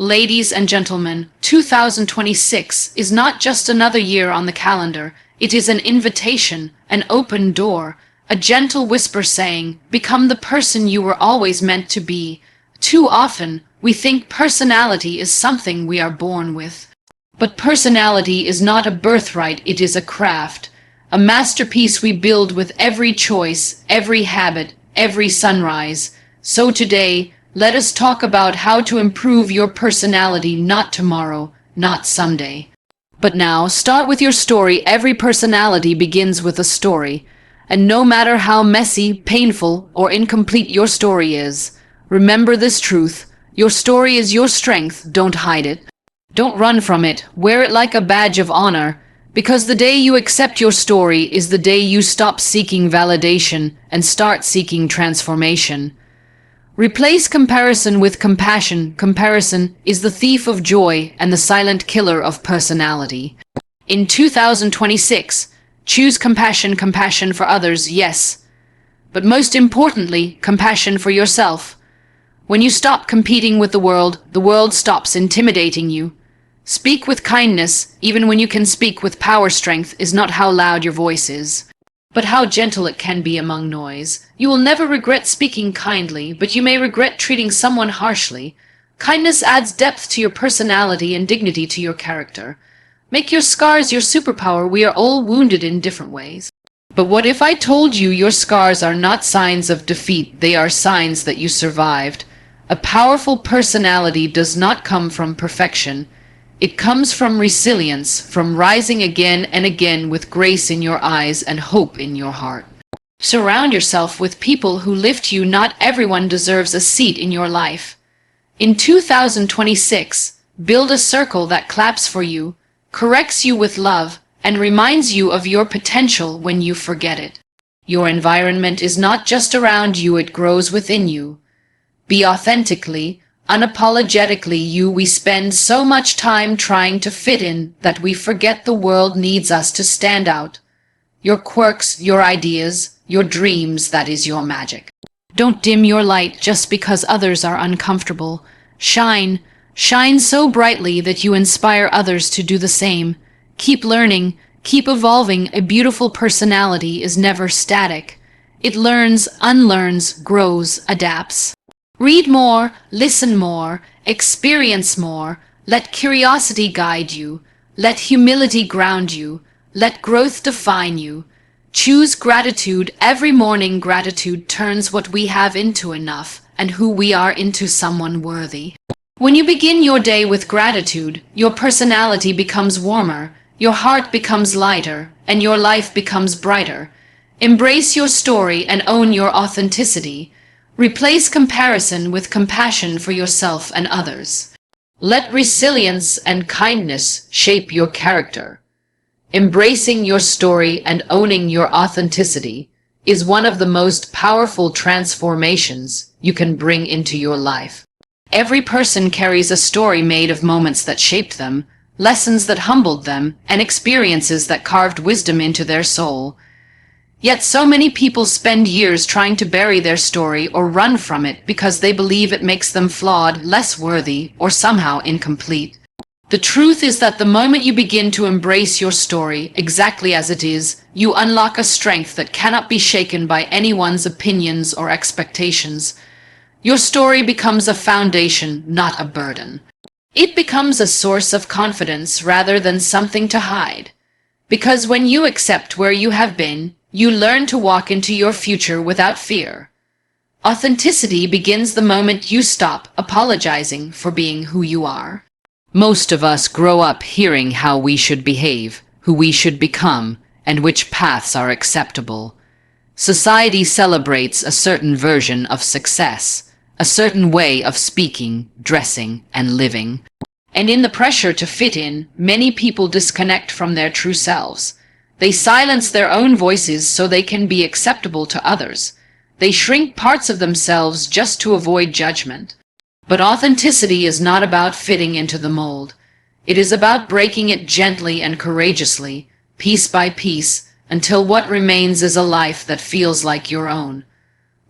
Ladies and gentlemen, 2026 is not just another year on the calendar. It is an invitation, an open door, a gentle whisper saying, become the person you were always meant to be. Too often, we think personality is something we are born with. But personality is not a birthright, it is a craft, a masterpiece we build with every choice, every habit, every sunrise. So today, let us talk about how to improve your personality, not tomorrow, not someday. But now, start with your story. Every personality begins with a story. And no matter how messy, painful, or incomplete your story is, remember this truth. Your story is your strength. Don't hide it. Don't run from it. Wear it like a badge of honor. Because the day you accept your story is the day you stop seeking validation and start seeking transformation. Replace comparison with compassion. Comparison is the thief of joy and the silent killer of personality. In 2026, choose compassion. Compassion for others, yes. But most importantly, compassion for yourself. When you stop competing with the world stops intimidating you. Speak with kindness, even when you can speak with power. Strength is not how loud your voice is, but how gentle it can be among noise. You will never regret speaking kindly, but you may regret treating someone harshly. Kindness adds depth to your personality and dignity to your character. Make your scars your superpower. We are all wounded in different ways. But what if I told you your scars are not signs of defeat, they are signs that you survived? A powerful personality does not come from perfection. It comes from resilience, from rising again and again with grace in your eyes and hope in your heart. Surround yourself with people who lift you. Not everyone deserves a seat in your life. In 2026, build a circle that claps for you, corrects you with love, and reminds you of your potential when you forget it. Your environment is not just around you, it grows within you. Be authentically, unapologetically you. We spend so much time trying to fit in that we forget the world needs us to stand out. Your quirks, your ideas, your dreams, that is your magic. Don't dim your light just because others are uncomfortable. Shine so brightly that you inspire others to do the same. Keep learning, keep evolving. A beautiful personality is never static. It learns, unlearns, grows, adapts. Read more, listen more, experience more. Let curiosity guide you. Let humility ground you. Let growth define you. Choose gratitude every morning. Gratitude turns what we have into enough, and who we are into someone worthy. When you begin your day with gratitude, your personality becomes warmer, your heart becomes lighter, and your life becomes brighter. Embrace your story and own your authenticity. Replace comparison with compassion for yourself and others. Let resilience and kindness shape your character. Embracing your story and owning your authenticity is one of the most powerful transformations you can bring into your life. Every person carries a story made of moments that shaped them, lessons that humbled them, and experiences that carved wisdom into their soul. Yet so many people spend years trying to bury their story or run from it because they believe it makes them flawed, less worthy, or somehow incomplete. The truth is that the moment you begin to embrace your story exactly as it is, you unlock a strength that cannot be shaken by anyone's opinions or expectations. Your story becomes a foundation, not a burden. It becomes a source of confidence rather than something to hide. Because when you accept where you have been, you learn to walk into your future without fear. Authenticity begins the moment you stop apologizing for being who you are. Most of us grow up hearing how we should behave, who we should become, and which paths are acceptable. Society celebrates a certain version of success, a certain way of speaking, dressing, and living. And in the pressure to fit in, many people disconnect from their true selves. They silence their own voices so they can be acceptable to others. They shrink parts of themselves just to avoid judgment. But authenticity is not about fitting into the mold. It is about breaking it gently and courageously, piece by piece, until what remains is a life that feels like your own.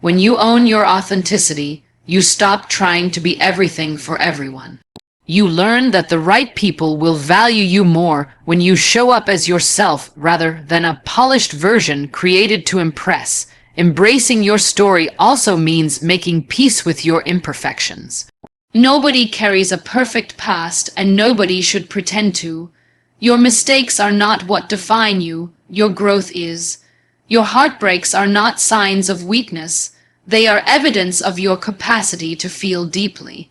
When you own your authenticity, you stop trying to be everything for everyone. You learn that the right people will value you more when you show up as yourself rather than a polished version created to impress. Embracing your story also means making peace with your imperfections. Nobody carries a perfect past, and nobody should pretend to. Your mistakes are not what define you, your growth is. Your heartbreaks are not signs of weakness, they are evidence of your capacity to feel deeply.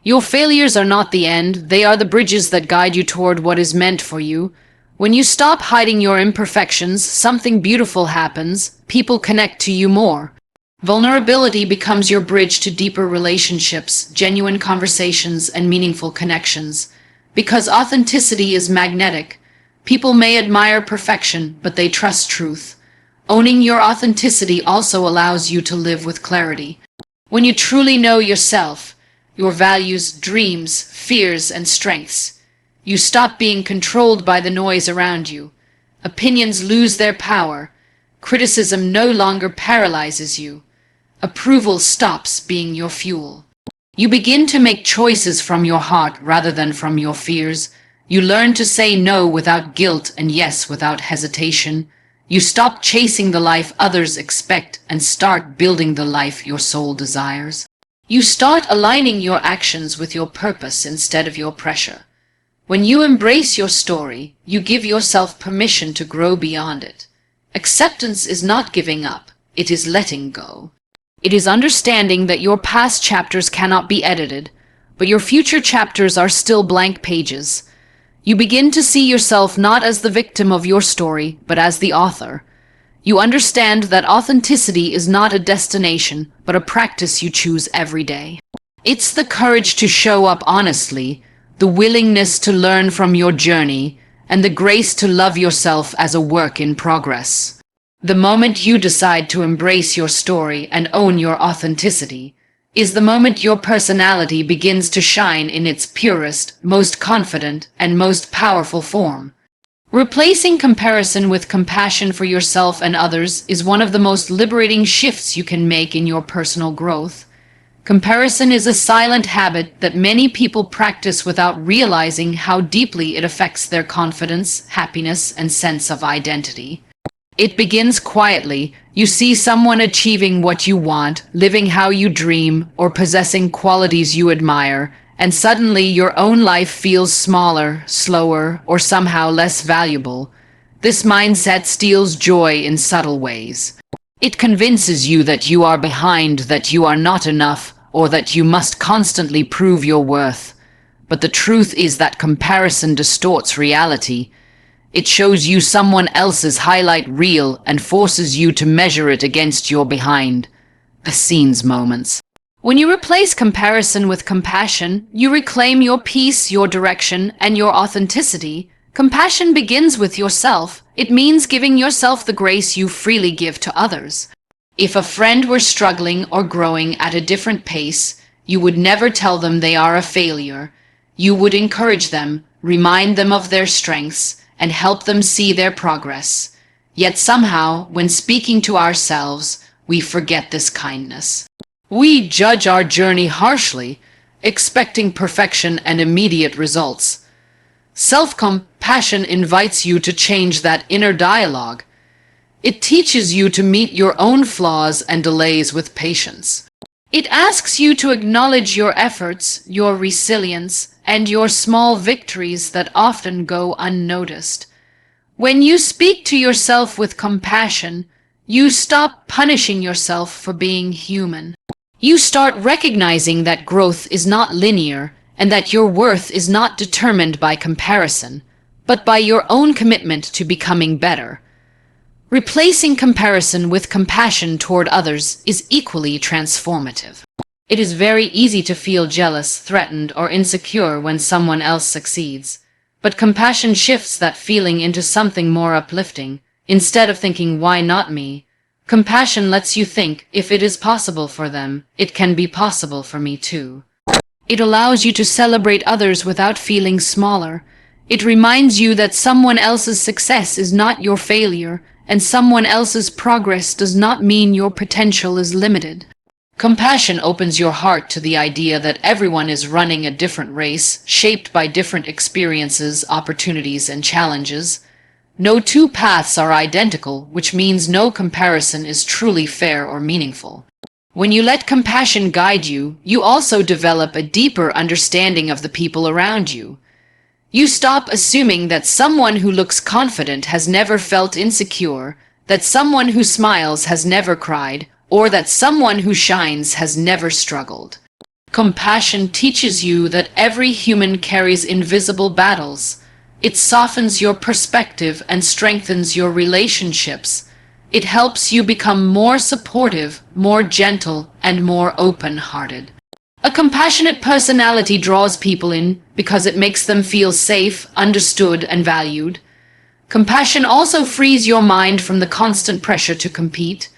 Your failures are not the end, they are the bridges that guide you toward what is meant for you. When you stop hiding your imperfections, something beautiful happens. People connect to you more. Vulnerability becomes your bridge to deeper relationships, genuine conversations, and meaningful connections. Because authenticity is magnetic, people may admire perfection, but they trust truth. Owning your authenticity also allows you to live with clarity. When you truly know yourself, your values, dreams, fears, and strengths, you stop being controlled by the noise around you. Opinions lose their power. Criticism no longer paralyzes you. Approval stops being your fuel. You begin to make choices from your heart rather than from your fears. You learn to say no without guilt and yes without hesitation. You stop chasing the life others expect and start building the life your soul desires. You start aligning your actions with your purpose instead of your pressure. When you embrace your story, you give yourself permission to grow beyond it. Acceptance is not giving up, it is letting go. It is understanding that your past chapters cannot be edited, but your future chapters are still blank pages. You begin to see yourself not as the victim of your story, but as the author. You understand that authenticity is not a destination, but a practice you choose every day. It's the courage to show up honestly, the willingness to learn from your journey, and the grace to love yourself as a work in progress. The moment you decide to embrace your story and own your authenticity is the moment your personality begins to shine in its purest, most confident, and most powerful form. Replacing comparison with compassion for yourself and others is one of the most liberating shifts you can make in your personal growth. Comparison is a silent habit that many people practice without realizing how deeply it affects their confidence, happiness, and sense of identity. It begins quietly. You see someone achieving what you want, living how you dream, or possessing qualities you admire, and suddenly your own life feels smaller, slower, or somehow less valuable. This mindset steals joy in subtle ways. It convinces you that you are behind, that you are not enough, or that you must constantly prove your worth. But the truth is that comparison distorts reality. It shows you someone else's highlight reel and forces you to measure it against your behind-the-scenes moments. When you replace comparison with compassion, you reclaim your peace, your direction, and your authenticity. Compassion begins with yourself. It means giving yourself the grace you freely give to others. If a friend were struggling or growing at a different pace, you would never tell them they are a failure. You would encourage them, remind them of their strengths, and help them see their progress. Yet somehow, when speaking to ourselves, we forget this kindness. We judge our journey harshly, expecting perfection and immediate results. Self-compassion invites you to change that inner dialogue. It teaches you to meet your own flaws and delays with patience. It asks you to acknowledge your efforts, your resilience, and your small victories that often go unnoticed. When you speak to yourself with compassion, you stop punishing yourself for being human. You start recognizing that growth is not linear and that your worth is not determined by comparison, but by your own commitment to becoming better. Replacing comparison with compassion toward others is equally transformative. It is very easy to feel jealous, threatened, or insecure when someone else succeeds, but compassion shifts that feeling into something more uplifting. Instead of thinking, "Why not me?" compassion lets you think, if it is possible for them, it can be possible for me too. It allows you to celebrate others without feeling smaller. It reminds you that someone else's success is not your failure, and someone else's progress does not mean your potential is limited. Compassion opens your heart to the idea that everyone is running a different race, shaped by different experiences, opportunities, and challenges. No two paths are identical, which means no comparison is truly fair or meaningful. When you let compassion guide you, you also develop a deeper understanding of the people around you. You stop assuming that someone who looks confident has never felt insecure, that someone who smiles has never cried, or that someone who shines has never struggled. Compassion teaches you that every human carries invisible battles. It softens your perspective and strengthens your relationships. It helps you become more supportive, more gentle, and more open-hearted. A compassionate personality draws people in because it makes them feel safe, understood, and valued. Compassion also frees your mind from the constant pressure to compete.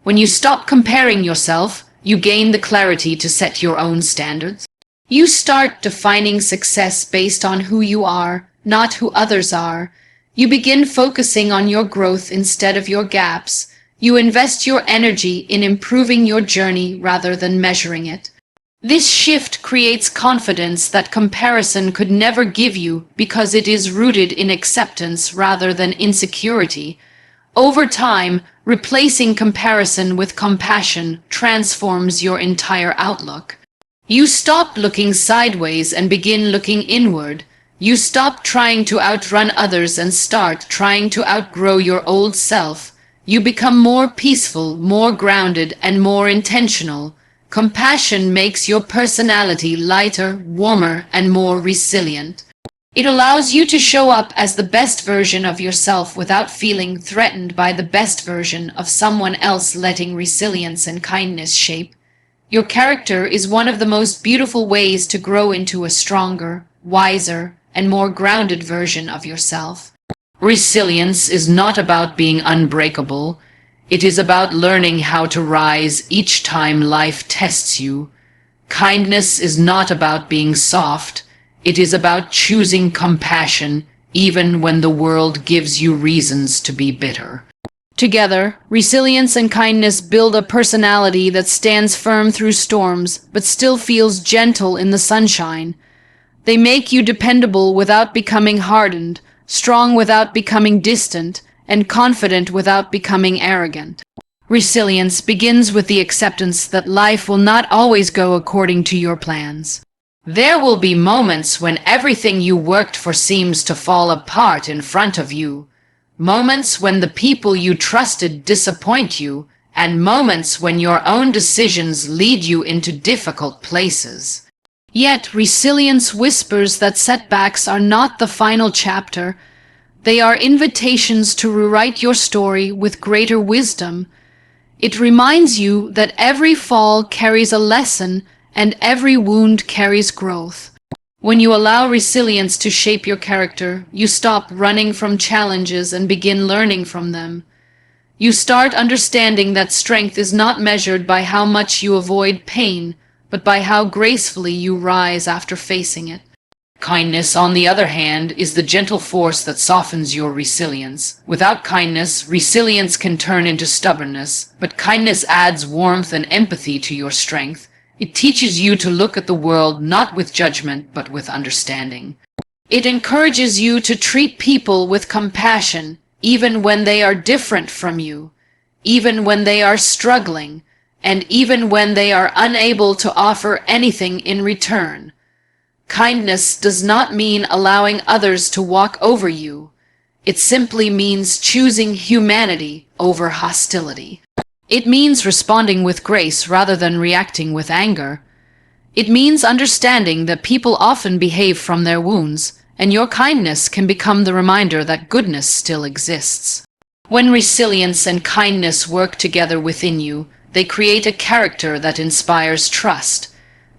When you stop comparing yourself, you gain the clarity to set your own standards. You start defining success based on who you are, not who others are. You begin focusing on your growth instead of your gaps. You invest your energy in improving your journey rather than measuring it. This shift creates confidence that comparison could never give you because it is rooted in acceptance rather than insecurity. Over time, replacing comparison with compassion transforms your entire outlook. You stop looking sideways and begin looking inward. You stop trying to outrun others and start trying to outgrow your old self. You become more peaceful, more grounded, and more intentional. Compassion makes your personality lighter, warmer, and more resilient. It allows you to show up as the best version of yourself without feeling threatened by the best version of someone else. Letting resilience and kindness shape your character is one of the most beautiful ways to grow into a stronger, wiser, and more grounded version of yourself. Resilience is not about being unbreakable. It is about learning how to rise each time life tests you. Kindness is not about being soft. It is about choosing compassion even when the world gives you reasons to be bitter. Together, resilience and kindness build a personality that stands firm through storms but still feels gentle in the sunshine. They make you dependable without becoming hardened, strong without becoming distant, and confident without becoming arrogant. Resilience begins with the acceptance that life will not always go according to your plans. There will be moments when everything you worked for seems to fall apart in front of you. Moments when the people you trusted disappoint you, and moments when your own decisions lead you into difficult places. Yet resilience whispers that setbacks are not the final chapter. They are invitations to rewrite your story with greater wisdom. It reminds you that every fall carries a lesson and every wound carries growth. When you allow resilience to shape your character, you stop running from challenges and begin learning from them. You start understanding that strength is not measured by how much you avoid pain, but by how gracefully you rise after facing it. Kindness, on the other hand, is the gentle force that softens your resilience. Without kindness, resilience can turn into stubbornness, but kindness adds warmth and empathy to your strength. It teaches you to look at the world not with judgment, but with understanding. It encourages you to treat people with compassion, even when they are different from you, even when they are struggling, and even when they are unable to offer anything in return. Kindness does not mean allowing others to walk over you. It simply means choosing humanity over hostility. It means responding with grace rather than reacting with anger. It means understanding that people often behave from their wounds, and your kindness can become the reminder that goodness still exists. When resilience and kindness work together within you, they create a character that inspires trust.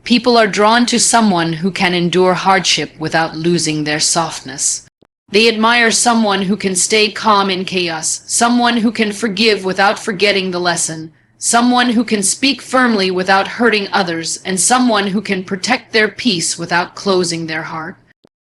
People are drawn to someone who can endure hardship without losing their softness. They admire someone who can stay calm in chaos, someone who can forgive without forgetting the lesson, someone who can speak firmly without hurting others, and someone who can protect their peace without closing their heart.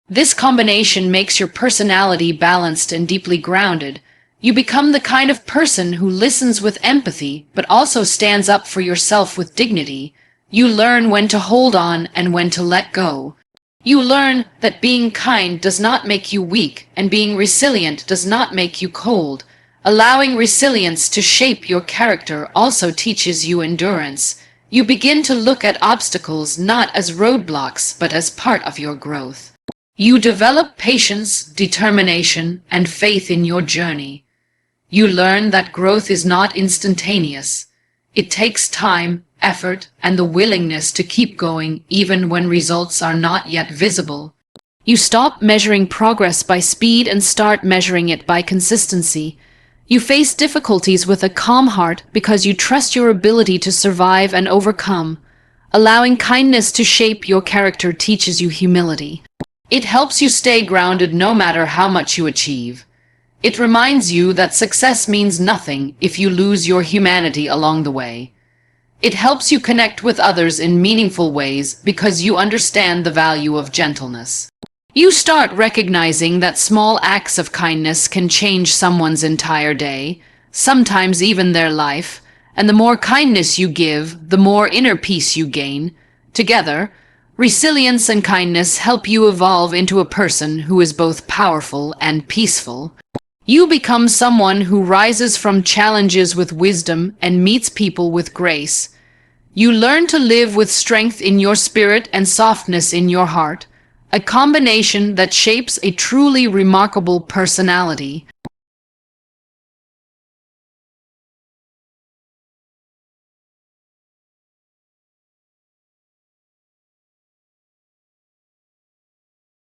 This combination makes your personality balanced and deeply grounded. You become the kind of person who listens with empathy, but also stands up for yourself with dignity. You learn when to hold on and when to let go. You learn that being kind does not make you weak, and being resilient does not make you cold. Allowing resilience to shape your character also teaches you endurance. You begin to look at obstacles not as roadblocks, but as part of your growth. You develop patience, determination, and faith in your journey. You learn that growth is not instantaneous. It takes time, effort, and the willingness to keep going even when results are not yet visible. You stop measuring progress by speed and start measuring it by consistency. You face difficulties with a calm heart because you trust your ability to survive and overcome. Allowing kindness to shape your character teaches you humility. It helps you stay grounded no matter how much you achieve. It reminds you that success means nothing if you lose your humanity along the way. It helps you connect with others in meaningful ways because you understand the value of gentleness. You start recognizing that small acts of kindness can change someone's entire day, sometimes even their life, and the more kindness you give, the more inner peace you gain. Together, resilience and kindness help you evolve into a person who is both powerful and peaceful. You become someone who rises from challenges with wisdom and meets people with grace. You learn to live with strength in your spirit and softness in your heart, a combination that shapes a truly remarkable personality.